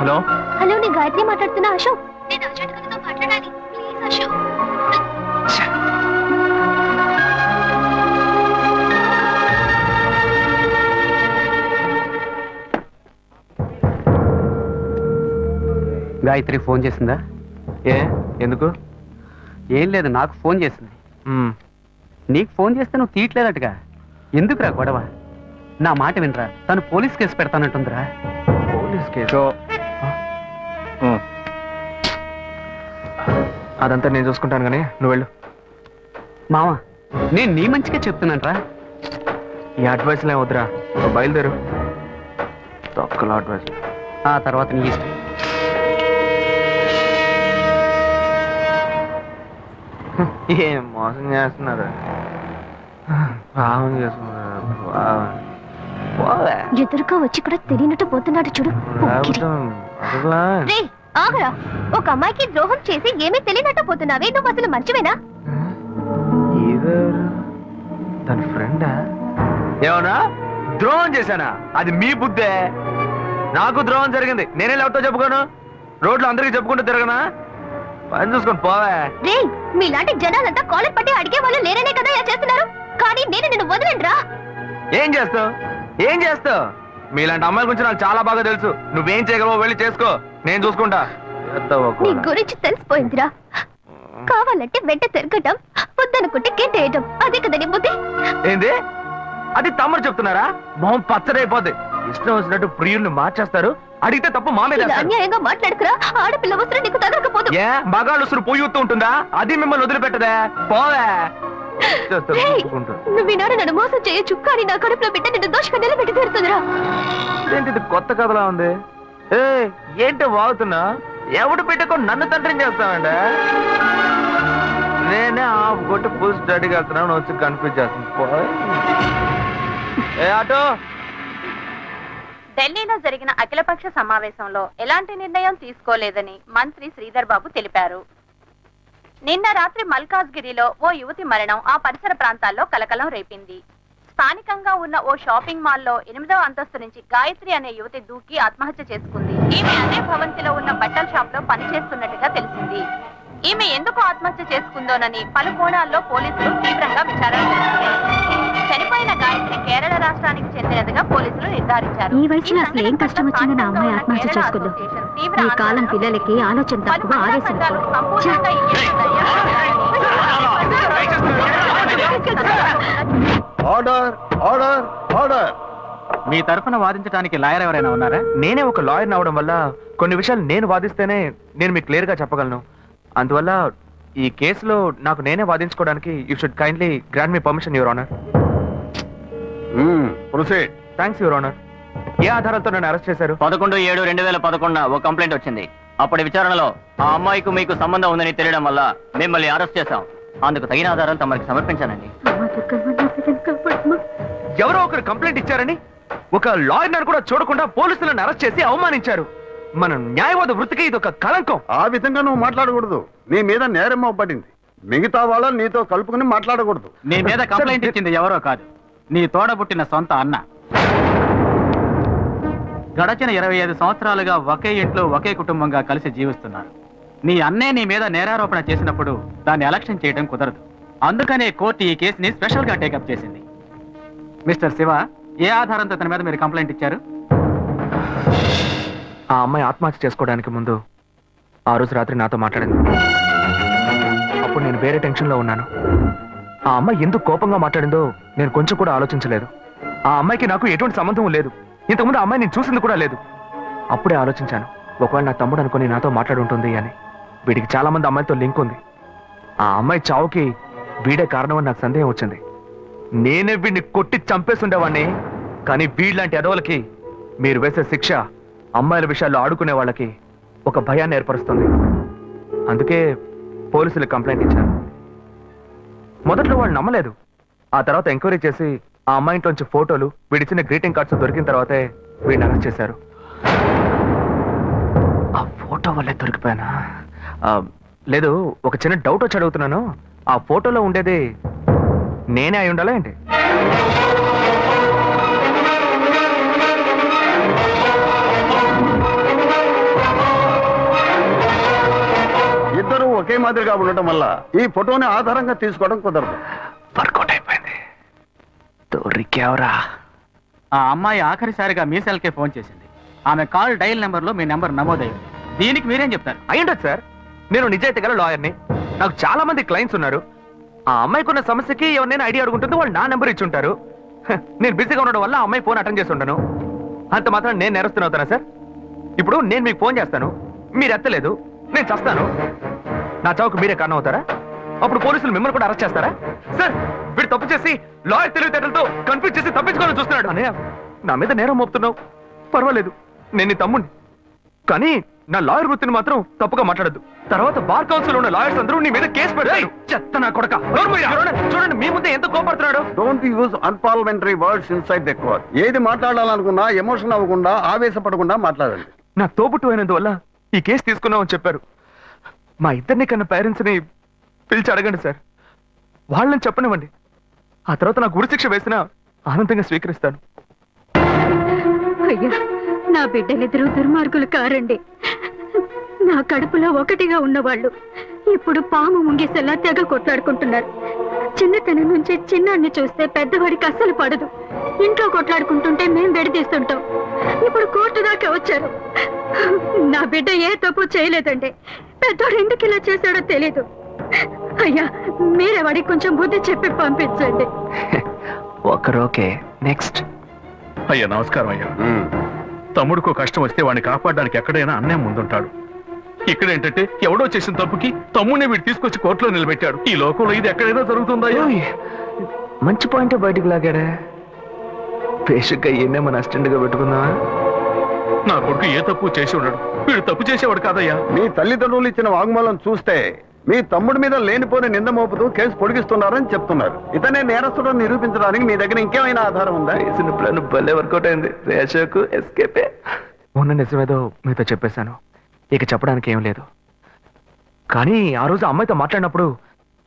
హలో హలో నేను గాయత్రి మాట్లాడుతున్నా అశోక్. నేను అర్జెంట్ గారితో మాట్లాడాలి ప్లీజ్ అశోక్. గాయత్రి ఫోన్ చేసిందా? ఏ ఎందుకు? ఏం లేదు, నాకు ఫోన్ చేసింది. నీకు ఫోన్ చేస్తే నువ్వు తీయట్లేదటగా. ఎందుకురా గొడవ? నా మాట వినరా, తను పోలీస్ కేసు పెడతానంటుందిరా. Police case? అదంతా నేను చూసుకుంటాను కానీ నువ్వు వెళ్ళు. మావా, నేను నీ మంచిగా చెప్తున్నానరా. ఈ అడ్వైస్లే వద్దురా, నువ్వు బయలుదేరు. తొక్కల అడ్వైస్. ఆ తర్వాత నీ ఇష్టం. ఏం మోసం చేస్తున్నారు, పాపం చేస్తున్నారు. ఎదురుగా వచ్చి కూడా తెలియనట్టు పోతున్నాడు చూడు. రేయ్, ఆగరా. ఒక అమ్మాయికి ద్రోహం చేసి ఏమీ తెలియనట్టు పోతున్నావే, నువ్వు అసలు మంచివేనా? తన ఫ్రెండా? ఏమన్నా ద్రోహం చేశానా? అది మీ బుద్ధే. నాకు ద్రోహం జరిగింది, నేనే ఎవరితో చెప్పుకోను? రోడ్లు అందరికీ చెప్పుకుంటూ తిరగనా? పని చూసుకొని పోవే. రేయ్, మీలాంటి జనాలంతా కాలర్ పట్టి అడిగే వాళ్ళు లేరనే కదా ఇలా చేస్తున్నారు. కానీ నేను నిన్ను వదలండిరా. ఏం చేస్తావు? ఏం చేస్తావు? మీలాంటి అమ్మాయిల గురించి నాకు చాలా బాగా తెలుసు. నువ్వేం చేయగలవో వెళ్ళి చేసుకో, నేను చూసుకుంటా. నీ గురించి తెలిసిపోయిందిరా. కావాలంటే వెంట తిరగటం, వద్దనుకుంటే గెంటేయటం, అదే కదా నీ బుద్ధి. ఏంది? అది తమ్ముడు చెప్తున్నారా? మొహం పచ్చడైపోద్ది. ఇష్టం వచ్చినట్టు ప్రియుల్ని మార్చేస్తారు. అడిగితే తప్పు మా మీద ఇలా వేస్తారు. అన్యాయంగా మాట్లాడుకురా. ఆడపిల్ల వస్త్రం నీకు తగలకపోదు. ఏ మగాళ్ళు పోయూతూ ఉంటుందా? అది మిమ్మల్ని వదిలిపెట్టదే. పోవే. రేయ్, నువ్వు ఈనాడు నన్ను మోసం చేయొచ్చు, కానీ నా కడుపులో బిడ్డ నిన్ను దోషంగా నిలబెట్టి తీరుతుందిరా. ఏంటిది కొత్త కథలా ఉంది? ఏ ఏంటో వాగుతున్నా? ఎవడు పెట్టుకో నన్ను తండ్రిని చేస్తానండి. నేనే ఆఫ్ కొట్టి ఫుల్ స్టడీకి వెళ్తున్నాను, వచ్చి కన్ఫ్యూజ్ చేస్తుంది. ఏ ఆటో. ఢిల్లీలో జరిగిన అఖిలపక్ష సమావేశంలో ఎలాంటి నిర్ణయం తీసుకోలేదని మంత్రి శ్రీధర్ బాబు తెలిపారు. నిన్న రాత్రి మల్కాజ్గిరిలో ఓ యువతి మరణం ఆ పరిసర ప్రాంతాల్లో కలకలం రేపింది. స్థానికంగా ఉన్న ఓ షాపింగ్ మాల్లో 8వ అంతస్తు నుంచి గాయత్రి అనే యువతి దూకి ఆత్మహత్య చేసుకుంది. ఈమె అదే భవంతిలో ఉన్న బట్టల షాప్ లో పనిచేస్తున్నట్టుగా తెలిసింది. ఈమె ఎందుకు ఆత్మహత్య చేసుకుందోనని పలు కోణాల్లో పోలీసులు తీవ్రంగా విచారణ చేస్తున్నారు. చనిపోయిన గాయత్రి కేరళ రాష్ట్రానికి చెందినదిగా పోలీసులు నిర్ధారించారు. ఈ వయసులో అసలు ఏం కష్టం వచ్చిందో నా అమ్మాయి ఆత్మహత్య చేసుకుందో. ఈ కాలం పిల్లలకి ఆలోచన తక్కువ, ఆవేశం ఆర్డర్ ఆర్డర్ ఆర్డర్. మీ తరఫున వాదించడానికి లాయర్ ఎవరైనా ఉన్నారా? నేనే ఒక లాయర్ అవడం వల్ల కొన్ని విషయాలు నేను వాదిస్తేనే నేను మీకు క్లియర్ గా చెప్పగలను. అందువల్ల ఈ కేసులో నాకు నేనే వాదించుకోవడానికి you should kindly grant me permission, your honour. Proceed. Thanks your honour. ఏ ఆధారాలతో నన్ను అరెస్ట్ చేశారు? 11/7/2011 ఒక కంప్లైంట్ వచ్చింది. అప్పటి విచారణలో ఆ అమ్మాయికి మీకు సంబంధం ఉందని తెలియడం వల్ల మిమ్మల్ని అరెస్ట్ చేశాం. అందుకు తగిన ఆధారాలు తమరికి సమర్పించానండి. ఎవరో ఒకరు కంప్లైంట్ ఇచ్చారని ఒక లాయర్ కూడా చూడకుండా పోలీసులను అరెస్ట్ చేసి అవమానించారు. మన న్యాయవాద వృత్తికి ఇది ఒక కళంకం. ఆ విధంగా నువ్వు మాట్లాడకూడదు. నీ మీద నేరం పడింది. మిగతా వాళ్ళని నీతో కలుపుకుని మాట్లాడకూడదు. నీ మీద కంప్లైంట్ ఇచ్చింది ఎవరో కాదు, నీ తోడబుట్టిన సొంత అన్న. గడచిన 25 సంవత్సరాలుగా ఒకే ఇంట్లో ఒకే కుటుంబంగా కలిసి జీవిస్తున్నారు. నీ అన్నే నీ మీద నేరారోపణ చేసినప్పుడు దాన్ని ఎలక్షన్ చేయడం కుదరదు. అందుకనే కోర్టు ఈ కేసుని స్పెషల్ గా టేకప్ చేసింది. మిస్టర్ శివ, ఏ ఆధారంతో తన మీద మీరు కంప్లైంట్ ఇచ్చారు? ఆ అమ్మాయి ఆత్మహత్య చేసుకోవడానికి ముందు ఆ రోజు రాత్రి నాతో మాట్లాడింది. అప్పుడు నేను వేరే టెన్షన్ లో ఉన్నాను. ఆ అమ్మాయి ఎందుకు కోపంగా మాట్లాడిందో నేను కొంచెం కూడా ఆలోచించలేదు. ఆ అమ్మాయికి నాకు ఎటువంటి సంబంధం లేదు. ఇంతకుముందు ఆ అమ్మాయి నేను చూసింది కూడా లేదు. అప్పుడే ఆలోచించాను, ఒకవేళ నా తమ్ముడు అనుకుని నాతో మాట్లాడుంటుంది అని. వీడికి చాలా మంది అమ్మాయితో లింక్ ఉంది. ఆ అమ్మాయి చావుకి వీడే కారణం అని నాకు సందేహం వచ్చింది. నేనే వీడిని కొట్టి చంపేసి ఉండేవాడిని. కానీ వీళ్ళంటి ఎదవలకి మీరు వేసే శిక్ష అమ్మాయిల విషయాల్లో ఆడుకునే వాళ్ళకి ఒక భయాన్ని ఏర్పరుస్తుంది. అందుకే పోలీసులు కంప్లైంట్ ఇచ్చారు. మొదట్లో వాళ్ళు నమ్మలేదు. ఆ తర్వాత ఎంక్వైరీ చేసి ఆ అమ్మాయి ఇంట్లోంచి ఫోటోలు వీడిచ్చిన గ్రీటింగ్ కార్డ్స్ దొరికిన తర్వాతే వీడిని అరెస్ట్ చేశారు. ఆ ఫోటో వల్లే దొరికిపోయానా? లేదు, ఒక చిన్న డౌట్ వచ్చి అడుగుతున్నాను. ఆ ఫోటోలో ఉండేది నేనే అయి ఉండాలా ఏంటి? ఇద్దరు ఒకే మాదిరిగా ఉండటం వల్ల ఈ ఫోటోని ఆధారంగా తీసుకోవడం కుదరదు. వర్కౌట్ అయిపోయింది. దొరికావరా? ఆ అమ్మాయి ఆఖరిసారిగా మీ సెల్కే ఫోన్ చేసింది. ఆమె కాల్ డైల్ నెంబర్ లో మీ నెంబర్ నమోదైంది. దీనికి మీరేం చెప్తారు? అయ్యుండదు సార్, నేను నిజాయితీ గల లాయర్ని. నాకు చాలా మంది క్లయింట్స్ ఉన్నారు. ఆ అమ్మాయికి ఉన్న సమస్యకి ఎవరినైనా ఐడియా అడుగుంటుంది, వాళ్ళు నా నెంబర్ ఇచ్చి ఉంటారు. నేను బిజీగా ఉండడం వల్ల ఆ అమ్మాయి ఫోన్ అటెండ్ చేసి ఉంటాను. అంత మాత్రం నేను నేరస్తున్నా అవుతానా సార్? ఇప్పుడు నేను మీకు ఫోన్ చేస్తాను, మీరు ఎత్తలేదు, నేను చస్తాను. నా చావుకు మీరే కారణం అవుతారా? అప్పుడు పోలీసులు మిమ్మల్ని కూడా అరెస్ట్ చేస్తారా? సార్, వీడు తప్పు చేసి లాయర్ తెలివితేటలతో కన్ఫ్యూజ్ చేసి తప్పించుకోవాలని చూస్తున్నాడు. అనే నా మీద నేరం మోపుతున్నావు, పర్వాలేదు, నేను నీ తమ్ముడిని. కానీ నా లాయర్ వృత్తిని మాత్రం తప్పుగా మాట్లాడద్దు. తర్వాత బార్ కౌన్సిల్ ఉన్న లాయర్స్ అందరూ నీ మీద కేసు పెడతారు. చెత్త నా కొడక. చూడండి మీ ముందే ఎంత కోపడుతున్నాడు. Don't use unparliamentary words inside the court. ఏది మాట్లాడాలనుకున్నా ఎమోషన్ అవ్వకుండా, ఆవేశపడకుండా మాట్లాడండి. నా తోబుట్టు అయినందువల్ల ఈ కేసు తీసుకున్నామని చెప్పారు. మా ఇద్దరిని కన్నా పేరెంట్స్ ని పిలిచి అడగండి సార్, వాళ్ళని చెప్పనివ్వండి. ఆ తర్వాత నాకు ఉరిశిక్ష వేసినా ఆనందంగా స్వీకరిస్తాను. అయ్యా, నా బిడ్డలిద్దరూ దుర్మార్గులు కారండి. నా కడుపులో ఒకటిగా ఉన్నవాళ్ళు ఇప్పుడు పాము ముంగిసెల్లా తెగ కొట్లాడుకుంటున్నారు. చిన్నతనం నుంచి చిన్నాన్ని చూస్తే పెద్దవాడికి అస్సలు పడదు. ఇంట్లో కొట్లాడుకుంటుంటే మేం విడదీస్తుంటాం. ఇప్పుడు కోర్టు దాకా వచ్చారు. నా బిడ్డ ఏ తప్పు చేయలేదండి. పెద్దోడు ఎందుకు ఇలా చేశాడో తెలీదు. అయ్యా, మీరే వాడికి కొంచెం బుద్ధి చెప్పి పంపించండి. ఒకరోకే. నెక్స్ట్. అయ్యా నమస్కారం అయ్యా. తమ్ముడికో కష్టం వస్తే వాడిని కాపాడడానికి ఎక్కడైనా అన్నే ముందుంటాడు. ఇక్కడేంటంటే ఎవడో చేసిన తప్పుకి తమ్ముడిని వీడు తీసుకొచ్చి కోర్టులో నిలబెట్టాడు. ఈ లోకంలో ఇది ఎక్కడైనా జరుగుతుందా? మంచి పాయింట్ బయటకు లాగాడే. పేషక్గా ఈయనే మన అసిస్టెంట్ గా పెట్టుకుందామా? నా కొడుకు ఏ తప్పు చేసి ఉన్నాడు, వీడు తప్పు చేసేవాడు కాదయ్యా. మీ తల్లిదండ్రులు ఇచ్చిన వాంగ్మూలం చూస్తే మీ తమ్ముడి మీద లేనిపోని నింద మోపుతూ కేసు పొడిగిస్తున్నారని చెప్తున్నారు. ఇతనే నేరస్తుడని నిరూపించడానికి మీ దగ్గర ఇంకేమైనా ఆధారం ఉందా? వేసిన ప్లాన్ భలే వర్కౌట్ అయింది. రేషకు ఎస్కేపే. మొన్న నిజమేదో మీతో చెప్పేశాను, ఇక చెప్పడానికి ఏం లేదు. కానీ ఆ రోజు అమ్మాయితో మాట్లాడినప్పుడు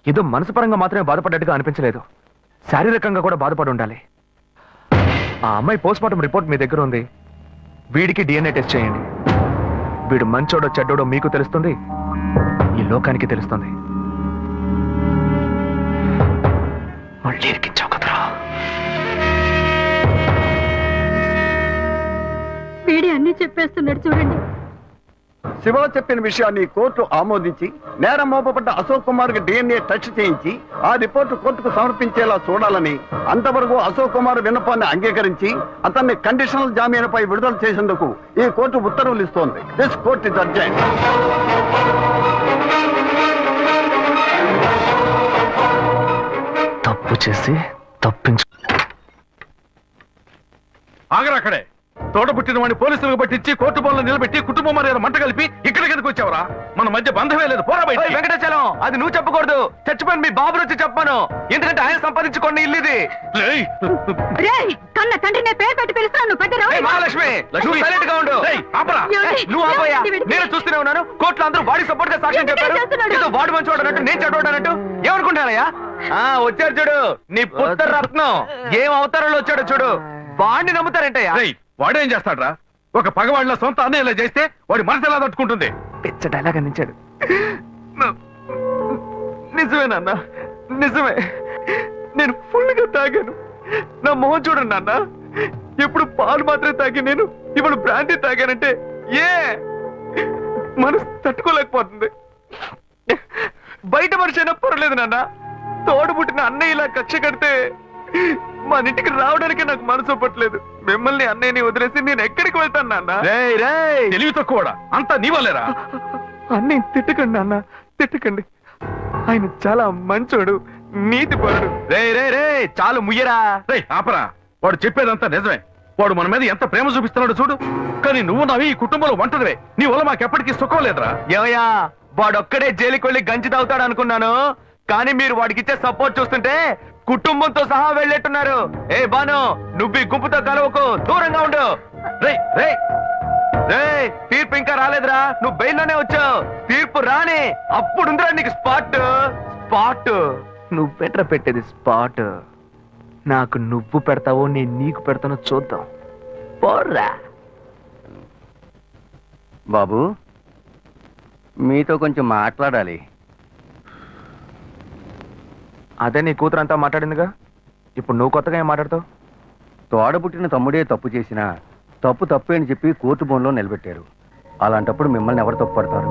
ఏదో మనసు పరంగా మాత్రమే బాధపడ్డట్టుగా అనిపించలేదు, శారీరకంగా కూడా బాధపడి ఉండాలి. ఆ అమ్మాయి పోస్ట్మార్టం రిపోర్ట్ మీ దగ్గర ఉంది. వీడికి DNA టెస్ట్ చేయండి. వీడు మంచోడో చెడ్డోడో మీకు తెలుస్తుంది, ఈ లోకానికి తెలుస్తుంది. మళ్ళీ ఇరికించావు కదరా. వీడి అన్ని చెప్పేస్తున్నాడు చూడండి. శివ చెప్పిన విషయాన్ని కోర్టు ఆమోదించి నేరం మోపబడ్డ అశోక్ కుమార్ కి DNA టెస్ట్ చేయించి ఆ రిపోర్టు కోర్టుకు సమర్పించేలా చూడాలని, అంతవరకు అశోక్ కుమార్ విన్నపాన్ని అంగీకరించి అతన్ని కండిషనల్ జామీనుపై విడుదల చేసేందుకు ఈ కోర్టు ఉత్తర్వులు ఇస్తోంది. This court is urgent. తప్పు చేసి తప్పించు. ఆగరక్కడే. తోట పుట్టిన వాడిని పోలీసులకు పట్టించి కోర్టు బోన్లో నిలబెట్టి కుటుంబం మర్యాద మంట కలిపి ఇక్కడికి ఎందుకు వచ్చావరా? మన మధ్య బంధమే లేదు, పోరా బయట. వెంకటాచలం, అది నువ్వు చెప్పకూడదు, చచ్చిపోయిన మీ బాబు వచ్చి చెప్పాను. ఎందుకంటే ఆయన సంపాదించుకోండి ఇల్లు ఇది. కన్న తండ్రినే పేరు పెట్టి పిలుస్తాను. మహాలక్ష్మి, నువ్వు సైలెంట్ గా ఉండు. నువ్వు ఆపోయా, నేను చూస్తూనే ఉన్నాను. కోర్టులో అందరూ వాడి సపోర్ట్ గా సాక్ష్యం చెప్పారు. ఏదో వాడు మంచి అన్నట్టు, నేను చెడ్డోడు అన్నట్టు ఏమనుకుంటానయ్యా? వచ్చారు చూడు నీ పుత్ర రత్నం, ఏం అవతారంలో వచ్చాడు చూడు. వాడిని నమ్ముతారంటయ్యా? వాడేం చేస్తాడ్రా? ఒక పగవాడిలో సొంత అన్నయ్య ఇలా చేస్తే వాడి మనసు ఎలా తట్టుకుంటుంది? పిచ్చ డైలాగ్ అందించాడు. నిజమేనన్నా, నిజమే. నేను ఫుల్ గా తాగాను. నా మొహం చూడండి నాన్న. ఎప్పుడు పాలు మాత్రమే తాగి నేను ఇప్పుడు బ్రాండీ తాగానంటే ఏ మనసు తట్టుకోలేకపోతుంది. బయట మనిషి అయినా పర్లేదు నాన్న, తోడు పుట్టిన అన్నయ్య ఇలా కక్ష కడితే మన ఇంటికి రావడానికి నాకు మనసు ఒప్పట్లేదు. మిమ్మల్ని అన్నయ్యని వదిలేసి నేను ఎక్కడికి వెళ్తాను నాన్న? తెలివి తక్కువడా? అంతా నీ వల్లేరా? అన్నయ్య తిట్టకండి నాన్న, తిట్టకండి. ఆయన చాలా మంచోడు, నీతిపరుడు. చాలు ముయ్యరా. ఆపరా. వాడు చెప్పేదంతా నిజమే. వాడు మన మీద ఎంత ప్రేమ చూపిస్తున్నాడు చూడు. కానీ నువ్వు నవి ఈ కుటుంబంలో ఒంటరివే. నీ వల్ల మాకెప్పటికీ సుఖం లేదురా. ఏమయ్యా, వాడొక్కడే జైలుకి వెళ్ళి గంజి తాగుతాడు అనుకున్నాను. కానీ మీరు వాడికి ఇచ్చే సపోర్ట్ చూస్తుంటే కుటుంబంతో సహా వెళ్ళేట్టున్నారు. ఏ బాను, నువ్వు ఈ గుంపుతో కలవకు, దూరంగా ఉండు. రేయ్ రేయ్ రేయ్, తీర్పు ఇంకా రాలేదురా, నువ్వు బయల్లోనే వచ్చావు. తీర్పు రాని అప్పుడుందిరా నీకు స్పాట్. స్పాట్ నువ్వు పెట్టేది స్పాట్. నాకు నువ్వు పెడతావో నేను నీకు పెడతానో చూద్దాం. పోర్రా. బాబు, మీతో కొంచెం మాట్లాడాలి. అదే నీ కూతురు అంతా మాట్లాడిందిగా, ఇప్పుడు నువ్వు కొత్తగా ఏం మాట్లాడతావు? తోడబుట్టిన తమ్ముడే తప్పు చేసినా తప్పు తప్పే అని చెప్పి కోర్టు బోన్లో నిలబెట్టారు. అలాంటప్పుడు మిమ్మల్ని ఎవరు తప్పు పడతారు?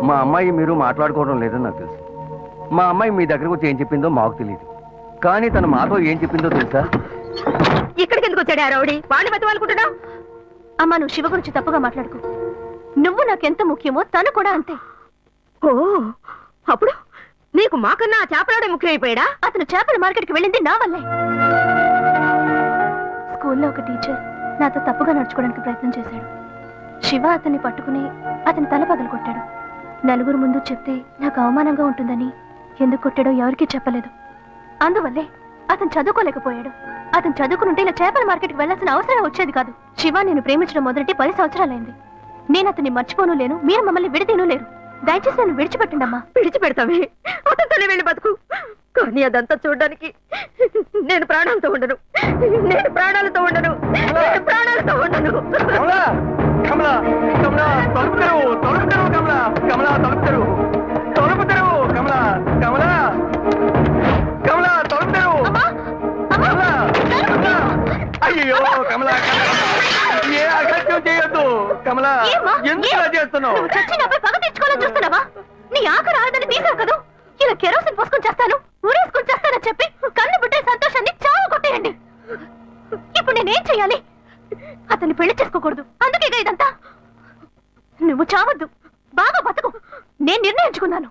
మా అమ్మాయి మీరు మాట్లాడుకోవడం లేదని నాకు తెలుసు. మా అమ్మాయి మీ దగ్గరకు వచ్చి ఏం చెప్పిందో మాకు తెలియదు, కానీ తను మాతో ఏం చెప్పిందో తెలుసా? ఇక్కడికి ఎందుకు వచ్చాడు ఆ రౌడీ? వాడిని బతవాలనుకుంటున్నావు? అమ్మా, నువ్వు శివ గురించి తప్పుగా మాట్లాడుకో. నువ్వు నాకెంత ముఖ్యమో తను కూడా అంతే. ఓ, అప్పుడు నీకు మాకన్నా ఆ చేపలాడే ముఖ్యమైపోయాడా? అతను చేపల మార్కెట్కి వెళ్ళింది నా వల్లే. స్కూల్లో ఒక టీచర్ నాతో తప్పుగా నడుచుకోవడానికి ప్రయత్నం చేశాడు. శివ అతన్ని పట్టుకుని అతని తల పగలు కొట్టాడు. నలుగురు ముందు చెప్తే నాకు అవమానంగా ఉంటుందని ఎందుకు కొట్టాడో ఎవరికీ చెప్పలేదు. అందువల్లే అతను చదువుకోలేకపోయాడు. అతను చదువుకునుంటే ఇలా చేపల మార్కెట్కి వెళ్లాల్సిన అవసరం వచ్చేది కాదు. శివ నేను ప్రేమించడం మొదటి 10 సంవత్సరాలైంది. నేను అతన్ని మర్చిపోను లేను, మీరు మమ్మల్ని విడదీను లేరు. దయచేసి నన్ను విడిచిపెట్టండి అమ్మా. విడిచిపెడతావే, అతనితోనే వెళ్ళి బతుకు. కానీ అదంతా చూడడానికి నేను ప్రాణాలతో ఉండను. నేను ప్రాణాలతో ఉండను. నేను ప్రాణాలతో ఉండను. కమలా, కమలా, కమలా, తలుపు తెరువు, తలుపు తెరువు, కమలా, కమలా, తలుపు తెరువు, తలుపు తెరువు, కమలా, కమలా, కమలా, తలుపు తెరువు, కమలా, కమలా. అయ్యో కమలా, ఏ అగత్యం చేయొద్దు కమలా. ఎందుకు ఇలా చేస్తున్నావు? నువ్వు చచ్చి నాపై పగ తెచ్చుకోవాలని చూస్తున్నావా? నీ ఆఖరి ఆడదని తీసావు కదా, ఇలా కెరోసిన్ పోసుకొని చేస్తాను, ఊరేసుకొని చేస్తానని చెప్పి కన్ను పుట్టే సంతోషాన్ని చావు కొట్టేయండి. ఇప్పుడు నేనేం చెయ్యాలి? అతన్ని పెళ్లి చేసుకోకూడదు, అందుకేగా ఇదంతా. నువ్వు చావద్దు, బాగా బతుకు. నేను నిర్ణయించుకున్నాను.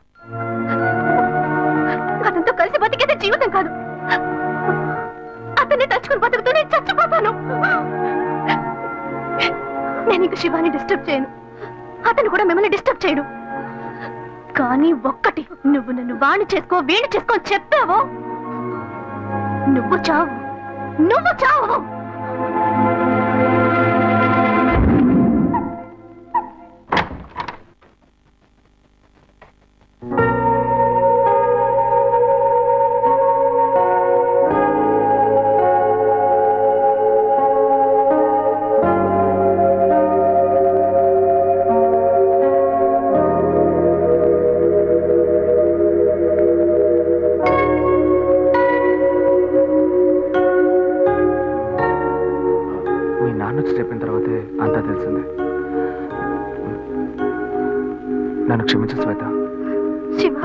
అతనితో కలిసి బతికేదే జీవితం కాదు. అతన్ని తలుచుకుని బతుకుతూ నేను చచ్చిపోతాను. నేను ఇంక శివాని డిస్టర్బ్ చేయను, అతను కూడా మిమ్మల్ని డిస్టర్బ్ చేయడు. కానీ ఒక్కటి, నువ్వు నన్ను వాణి చేసుకో వీణి చేసుకో చెప్పావో నువ్వు చావు, నువ్వు చావు. చెప్పిన తర్వాతే అంతా తెలిసిందే. నన్ను క్షమించు శ్వేత. శివ